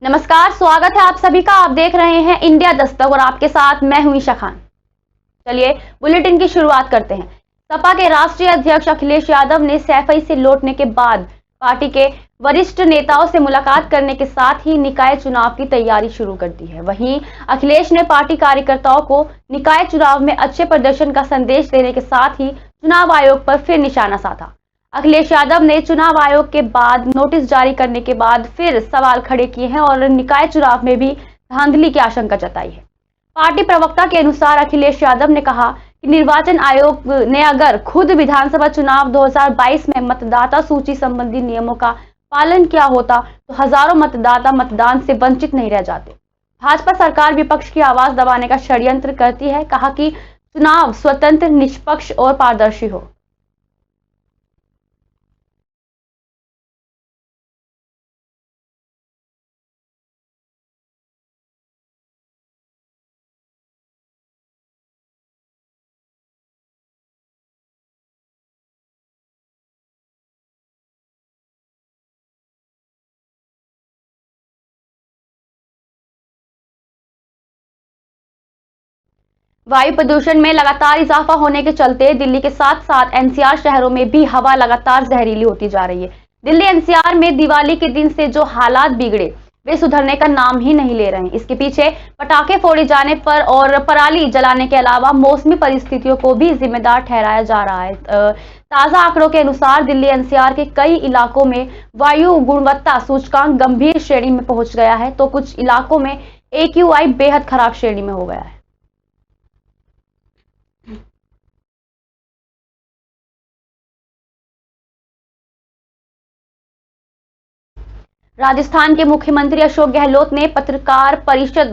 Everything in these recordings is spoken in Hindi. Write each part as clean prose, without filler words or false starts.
नमस्कार, स्वागत है आप सभी का। आप देख रहे हैं इंडिया दस्तक और आपके साथ मैं हूं ईशा खान। चलिए बुलेटिन की शुरुआत करते हैं। सपा के राष्ट्रीय अध्यक्ष अखिलेश यादव ने सैफई से लौटने के बाद पार्टी के वरिष्ठ नेताओं से मुलाकात करने के साथ ही निकाय चुनाव की तैयारी शुरू कर दी है। वहीं अखिलेश ने पार्टी कार्यकर्ताओं को निकाय चुनाव में अच्छे प्रदर्शन का संदेश देने के साथ ही चुनाव आयोग पर फिर निशाना साधा। अखिलेश यादव ने चुनाव आयोग के बाद नोटिस जारी करने के बाद फिर सवाल खड़े किए हैं और निकाय चुनाव में भी धांधली की आशंका जताई है। पार्टी प्रवक्ता के अनुसार अखिलेश यादव ने कहा कि निर्वाचन आयोग ने अगर खुद विधानसभा चुनाव 2022 में मतदाता सूची संबंधी नियमों का पालन किया होता तो हजारों मतदाता मतदान से वंचित नहीं रह जाते। भाजपा सरकार विपक्ष की आवाज दबाने का षड्यंत्र करती है। कहा कि चुनाव स्वतंत्र, निष्पक्ष और पारदर्शी हो। वायु प्रदूषण में लगातार इजाफा होने के चलते दिल्ली के साथ साथ एनसीआर शहरों में भी हवा लगातार जहरीली होती जा रही है। दिल्ली एनसीआर में दिवाली के दिन से जो हालात बिगड़े वे सुधरने का नाम ही नहीं ले रहे हैं। इसके पीछे पटाखे फोड़े जाने पर और पराली जलाने के अलावा मौसमी परिस्थितियों को भी जिम्मेदार ठहराया जा रहा है। ताजा आंकड़ों के अनुसार दिल्ली एनसीआर के कई इलाकों में वायु गुणवत्ता सूचकांक गंभीर श्रेणी में पहुंच गया है तो कुछ इलाकों में AQI बेहद खराब श्रेणी में हो गया है। राजस्थान के मुख्यमंत्री अशोक गहलोत ने पत्रकार परिषद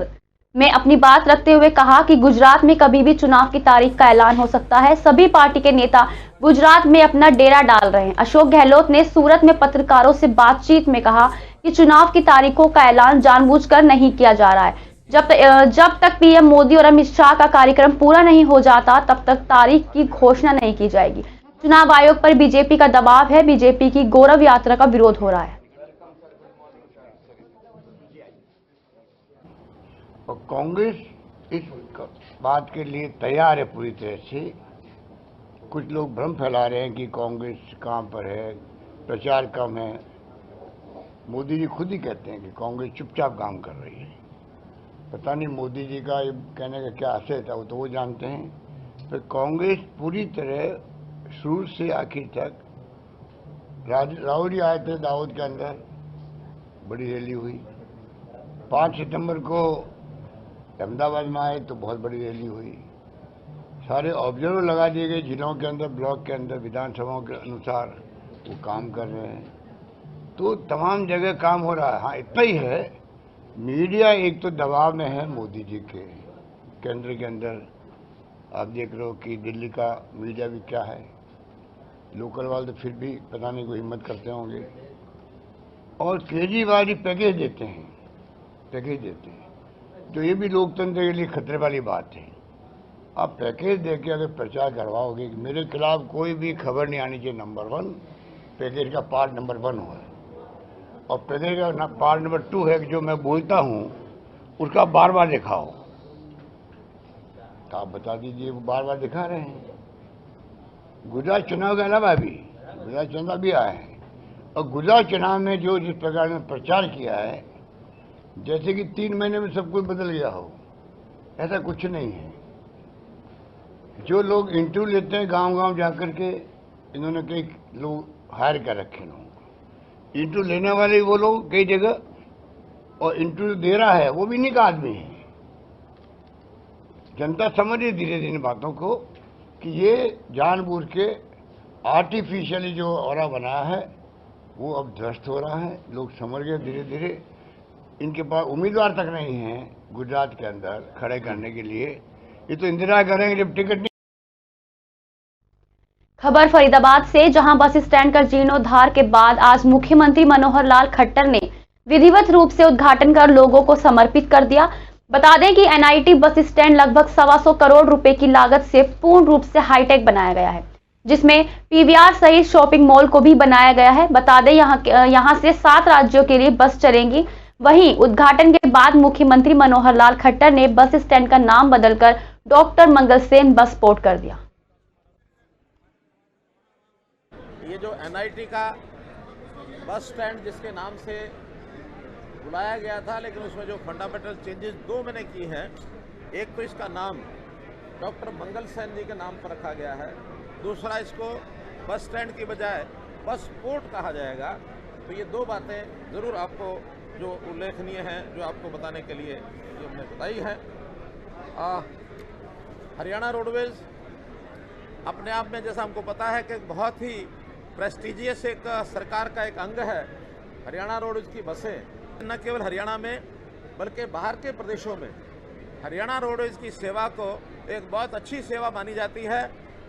में अपनी बात रखते हुए कहा कि गुजरात में कभी भी चुनाव की तारीख का ऐलान हो सकता है। सभी पार्टी के नेता गुजरात में अपना डेरा डाल रहे हैं। अशोक गहलोत ने सूरत में पत्रकारों से बातचीत में कहा कि चुनाव की तारीखों का ऐलान जानबूझकर नहीं किया जा रहा है। जब तक पीएम मोदी और अमित शाह का कार्यक्रम पूरा नहीं हो जाता तब तक तारीख की घोषणा नहीं की जाएगी। चुनाव आयोग पर बीजेपी का दबाव है। बीजेपी की गौरव यात्रा का विरोध हो रहा है। और कांग्रेस इस बात के लिए तैयार है पूरी तरह से। कुछ लोग भ्रम फैला रहे हैं कि कांग्रेस कहाँ पर है, प्रचार कम है। मोदी जी खुद ही कहते हैं कि कांग्रेस चुपचाप काम कर रही है। पता नहीं मोदी जी का ये कहने का क्या आशय था, वो तो वो जानते हैं। तो कांग्रेस पूरी तरह शुरू से आखिर तक, राहुल जी आए थे दाऊद के अंदर, बड़ी रैली हुई। 5 सितंबर को अहमदाबाद में आए तो बहुत बड़ी रैली हुई। सारे ऑब्जर्वर लगा दिए गए जिलों के अंदर, ब्लॉक के अंदर, विधानसभाओं के अनुसार वो काम कर रहे हैं। तो तमाम जगह काम हो रहा है। हाँ, इतना ही है, मीडिया एक तो दबाव में है मोदी जी के केंद्र के अंदर। आप देख रहे हो कि दिल्ली का मीडिया भी क्या है। लोकल वाले तो फिर भी पता नहीं कोई हिम्मत करते होंगे। और केजरीवाल जी पैकेज देते हैं, तो ये भी लोकतंत्र के लिए खतरे वाली बात है। आप पैकेज देके अगर प्रचार करवाओगे कि मेरे खिलाफ कोई भी खबर नहीं आनी चाहिए, नंबर 1 पैकेज का पार्ट नंबर 1 हो है। और पैकेज का पार्ट नंबर 2 है कि जो मैं बोलता हूँ उसका बार बार दिखाओ। तो आप बता दीजिए, वो बार बार दिखा रहे हैं। गुजरात चुनाव के अलावा भी गुजरात चुनाव भी आए हैं, और गुजरात चुनाव में जो जिस प्रकार ने प्रचार किया है, जैसे कि 3 महीने में सब कुछ बदल गया हो, ऐसा कुछ नहीं है। जो लोग इंटरव्यू लेते हैं गांव-गांव जाकर के, इन्होंने कई लोग हायर कर रखे लोग। इंटरव्यू लेने वाले वो लोग कई जगह, और इंटरव्यू दे रहा है वो भी नहीं का आदमी है। जनता समझ रही धीरे धीरे बातों को कि ये जानबूझ के आर्टिफिशियली जो ऑरा बनाया है वो अब ध्वस्त हो रहा है। लोग समझ गए धीरे धीरे। इनके पास उम्मीदवार तक नहीं है गुजरात के अंदर खड़े करने के लिए। ये तो इंतजार करेंगे जब टिकट नहीं। खबर फरीदाबाद से, जहां बस स्टैंड का जीर्णोद्धार के बाद आज मुख्यमंत्री मनोहर लाल खट्टर ने विधिवत रूप से उद्घाटन कर लोगों को समर्पित कर दिया। बता दें कि NIT बस स्टैंड लगभग 125 करोड़ रुपए की लागत से पूर्ण रूप से हाईटेक बनाया गया है, जिसमें PVR सहित शॉपिंग मॉल को भी बनाया गया है। बता दें यहां से 7 राज्यों के लिए बस चलेंगी। वहीं उद्घाटन के बाद मुख्यमंत्री मनोहर लाल खट्टर ने बस स्टैंड का नाम बदलकर डॉक्टर मंगल सेन बस पोर्ट कर दिया। ये जो एनआईटी का बस स्टैंड जिसके नाम से बुलाया गया था, लेकिन उसमें जो फंडामेंटल चेंजेस दो मैंने की हैं, एक तो इसका नाम डॉक्टर मंगल सेन जी के नाम पर रखा गया है, दूसरा इसको बस स्टैंड की बजाय बस पोर्ट कहा जाएगा। तो ये दो बातें ज़रूर आपको जो उल्लेखनीय हैं, जो आपको बताने के लिए जो हमने बताई है। हरियाणा रोडवेज अपने आप में, जैसा हमको पता है, कि बहुत ही प्रेस्टिजियस एक सरकार का एक अंग है। हरियाणा रोडवेज की बसें न केवल हरियाणा में बल्कि बाहर के प्रदेशों में हरियाणा रोडवेज की सेवा को एक बहुत अच्छी सेवा मानी जाती है।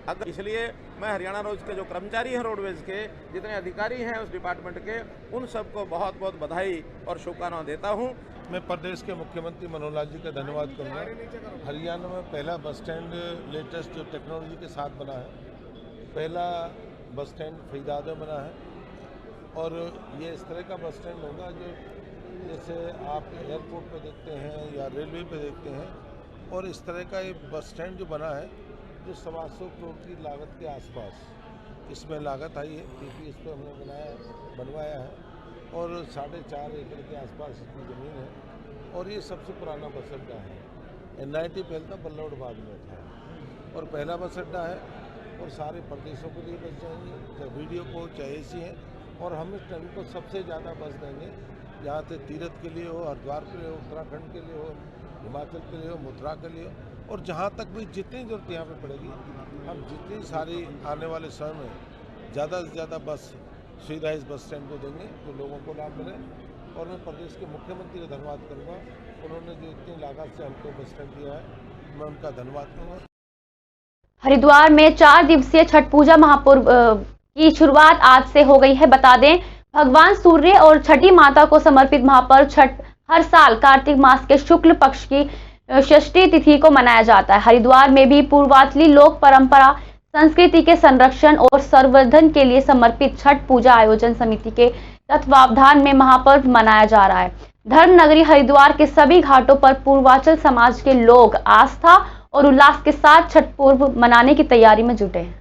अगर इसलिए मैं हरियाणा रोडवेज के जो कर्मचारी हैं, रोडवेज के जितने अधिकारी हैं उस डिपार्टमेंट के, उन सबको बहुत बहुत बधाई और शुभकामनाएं देता हूं। मैं प्रदेश के मुख्यमंत्री मनोहर लाल जी का धन्यवाद करूंगा। हरियाणा में पहला बस स्टैंड लेटेस्ट जो टेक्नोलॉजी के साथ बना है, पहला बस स्टैंड फरीदाबाद में बना है और ये इस तरह का बस स्टैंड होगा जो जैसे आप एयरपोर्ट पे देखते हैं या रेलवे पे देखते हैं, और इस तरह का ये बस स्टैंड जो बना है जो 125 करोड़ की लागत के आसपास इसमें लागत आई है, क्योंकि इस पर हमने बनवाया है और 4.5 एकड़ के आसपास इसकी ज़मीन है और ये सबसे पुराना बस अड्डा है। एनआईटी पहले था, बल्लौड़बाग में था और पहला बस अड्डा है और सारे प्रदेशों के लिए बस जाएंगे, चाहे वीडियो को चाहे एसी हैं, और हम इस टाइम को सबसे ज़्यादा बस देंगे, जहाँ से तीर्थ के लिए हो, हरिद्वार के लिए हो, उत्तराखंड के लिए हो, हिमाचल के लिए हो, मथुरा के लिए हो, और जहाँ तक भी जितनी जरूरत यहाँ पे पड़ेगी, हम जितनी सारी आने वाले समय में ज़्यादा से ज़्यादा बस सुविधा इस बस स्टैंड को देंगे तो लोगों को लाभ मिले। और मैं प्रदेश के मुख्यमंत्री का धन्यवाद करूँगा, उन्होंने जो इतनी लागत से हमको बस स्टैंड दिया है, मैं उनका धन्यवाद करूँगा। हरिद्वार में 4 दिवसीय छठ पूजा महापर्व की शुरुआत आज से हो गई है। बता दें, भगवान सूर्य और छठी माता को समर्पित महापर्व छठ हर साल कार्तिक मास के शुक्ल पक्ष की षष्ठी तिथि को मनाया जाता है। हरिद्वार में भी पूर्वांचली लोक परंपरा संस्कृति के संरक्षण और संवर्धन के लिए समर्पित छठ पूजा आयोजन समिति के तत्वावधान में महापर्व मनाया जा रहा है। धर्म नगरी हरिद्वार के सभी घाटों पर पूर्वांचल समाज के लोग आस्था और उल्लास के साथ छठ पर्व मनाने की तैयारी में जुटे हैं।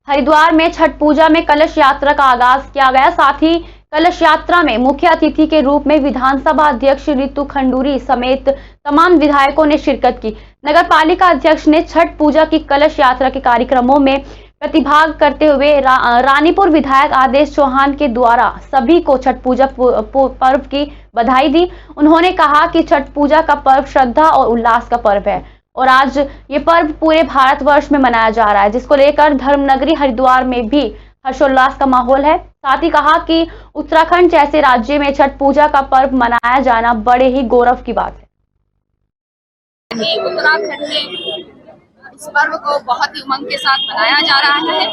हरिद्वार में छठ पूजा में कलश यात्रा का आगाज किया गया। साथ ही कलश यात्रा में मुख्य अतिथि के रूप में विधानसभा अध्यक्ष रितु खंडूरी समेत तमाम विधायकों ने शिरकत की। नगर पालिका अध्यक्ष ने छठ पूजा की कलश यात्रा के कार्यक्रमों में प्रतिभाग करते हुए रानीपुर विधायक आदेश चौहान के द्वारा सभी को छठ पूजा पर्व की बधाई दी। उन्होंने कहा कि छठ पूजा का पर्व श्रद्धा और उल्लास का पर्व है और आज ये पर्व पूरे भारतवर्ष में मनाया जा रहा है, जिसको लेकर धर्मनगरी हरिद्वार में भी हर्षोल्लास का माहौल है। साथ ही कहा कि उत्तराखंड जैसे राज्य में छठ पूजा का पर्व मनाया जाना बड़े ही गौरव की बात है। उत्तराखंड में इस पर्व को बहुत ही उमंग के साथ मनाया जा रहा है।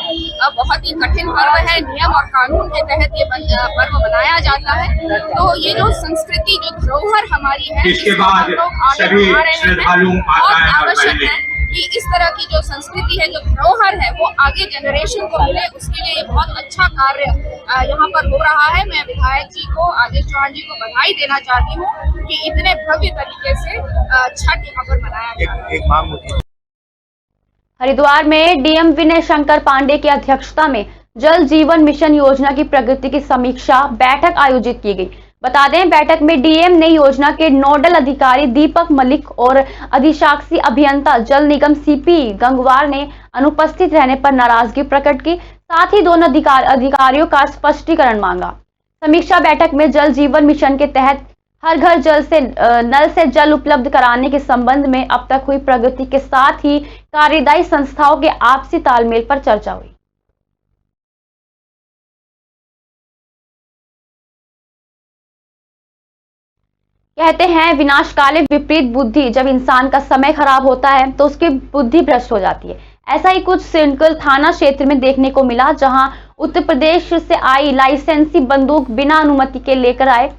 बहुत ही कठिन पर्व है, नियम और कानून के तहत ये पर्व मनाया जाता है। तो ये जो संस्कृति, जो धरोहर हमारी है, इसके बाद सभी श्रद्धालु बहुत आवश्यक है कि इस तरह की जो संस्कृति है, जो धरोहर है, वो आगे जनरेशन को मिले। उसके लिए ये बहुत अच्छा कार्य यहाँ पर हो रहा है। मैं विधायक जी को, आदेश चौहान जी को बधाई देना चाहती हूँ कि इतने भव्य तरीके से छठ यहाँ पर मनाया जा रहा है। हरिद्वार में डीएम विनय शंकर पांडे की अध्यक्षता में जल जीवन मिशन योजना की प्रगति की समीक्षा बैठक आयोजित की गई। बता दें, बैठक में डीएम ने योजना के नोडल अधिकारी दीपक मलिक और अधिशासी अभियंता जल निगम सीपी गंगवार ने अनुपस्थित रहने पर नाराजगी प्रकट की। साथ ही दोनों अधिकारियों का स्पष्टीकरण मांगा। समीक्षा बैठक में जल जीवन मिशन के तहत हर घर नल से जल उपलब्ध कराने के संबंध में अब तक हुई प्रगति के साथ ही कार्यदायी संस्थाओं के आपसी तालमेल पर चर्चा हुई। कहते हैं विनाश काले विपरीत बुद्धि। जब इंसान का समय खराब होता है तो उसकी बुद्धि भ्रष्ट हो जाती है। ऐसा ही कुछ सिंकल थाना क्षेत्र में देखने को मिला, जहां उत्तर प्रदेश से आई लाइसेंसी बंदूक बिना अनुमति के लेकर आए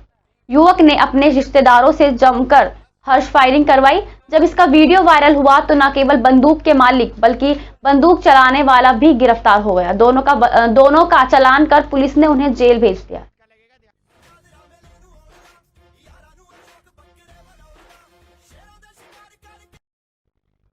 युवक ने अपने रिश्तेदारों से जमकर हर्ष फायरिंग करवाई। जब इसका वीडियो वायरल हुआ तो न केवल बंदूक के मालिक बल्कि बंदूक चलाने वाला भी गिरफ्तार हो गया। दोनों का चालान कर पुलिस ने उन्हें जेल भेज दिया।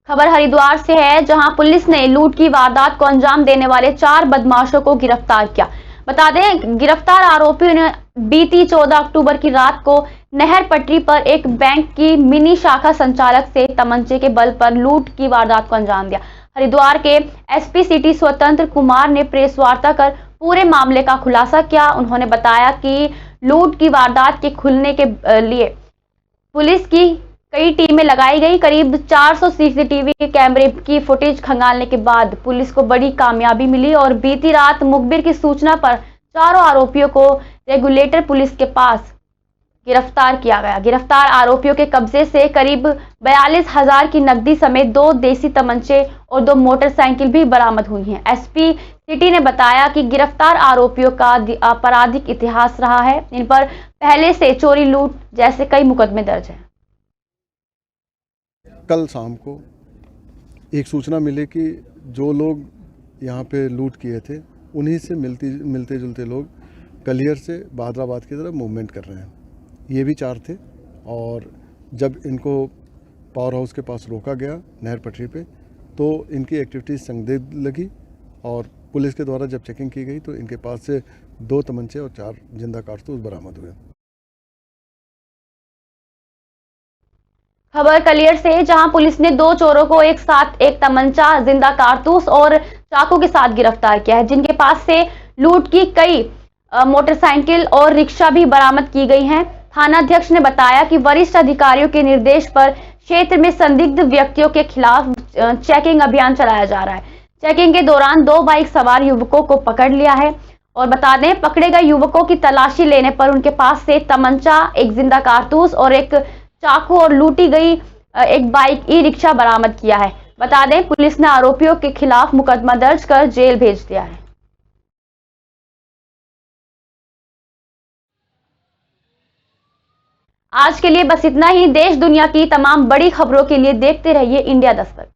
खबर हरिद्वार से है, जहां पुलिस ने लूट की वारदात को अंजाम देने वाले 4 बदमाशों को गिरफ्तार किया। बता दें, गिरफ्तार आरोपियों ने बीती 14 अक्टूबर की रात को नहर पटरी पर एक बैंक की मिनी शाखा संचालक से तमंचे के बल पर लूट की वारदात को अंजाम दिया। हरिद्वार के एसपी सिटी स्वतंत्र कुमार ने प्रेस वार्ता कर पूरे मामले का खुलासा किया। उन्होंने बताया कि लूट की वारदात के खुलने के लिए पुलिस की कई टीमें लगाई गई। करीब 400 सीसीटीवी के कैमरे की फुटेज खंगालने के बाद पुलिस को बड़ी कामयाबी मिली और बीती रात मुखबिर की सूचना पर चारों आरोपियों को रेगुलेटर पुलिस के पास गिरफ्तार किया गया। गिरफ्तार आरोपियों के कब्जे से करीब 42,000 की नकदी समेत 2 देसी तमंचे और 2 मोटरसाइकिल भी बरामद हुई हैं। एसपी सिटी ने बताया कि गिरफ्तार आरोपियों का आपराधिक इतिहास रहा है। इन पर पहले से चोरी, लूट जैसे कई मुकदमे दर्ज हैं। कल शाम को एक सूचना मिली कि जो लोग यहाँ पे लूट किए थे उन्हीं से मिलते जुलते लोग कलियर से बहादुराबाद की तरफ मूवमेंट कर रहे हैं। ये भी 4 थे और जब इनको पावर हाउस के पास रोका गया नहर पटरी पे तो इनकी एक्टिविटीज़ संदिग्ध लगी और पुलिस के द्वारा जब चेकिंग की गई तो इनके पास से 2 तमंचे और 4 जिंदा कारतूस बरामद हुए। खबर कलियर से, जहां पुलिस ने 2 चोरों को एक साथ एक तमंचा, जिंदा कारतूस और चाकू के साथ गिरफ्तार किया है, जिनके पास से लूट की कई मोटरसाइकिल और रिक्शा भी बरामद की गई हैं। थानाध्यक्ष ने बताया कि वरिष्ठ अधिकारियों के निर्देश पर क्षेत्र में संदिग्ध व्यक्तियों के खिलाफ चेकिंग अभियान चलाया जा रहा है। चेकिंग के दौरान 2 बाइक सवार युवकों को पकड़ लिया है और बता दें, पकड़े गए युवकों की तलाशी लेने पर उनके पास से तमंचा, एक जिंदा कारतूस और एक चाकू और लूटी गई एक बाइक ई-रिक्शा बरामद किया है। बता दें, पुलिस ने आरोपियों के खिलाफ मुकदमा दर्ज कर जेल भेज दिया है। आज के लिए बस इतना ही। देश दुनिया की तमाम बड़ी खबरों के लिए देखते रहिए इंडिया दस्तक।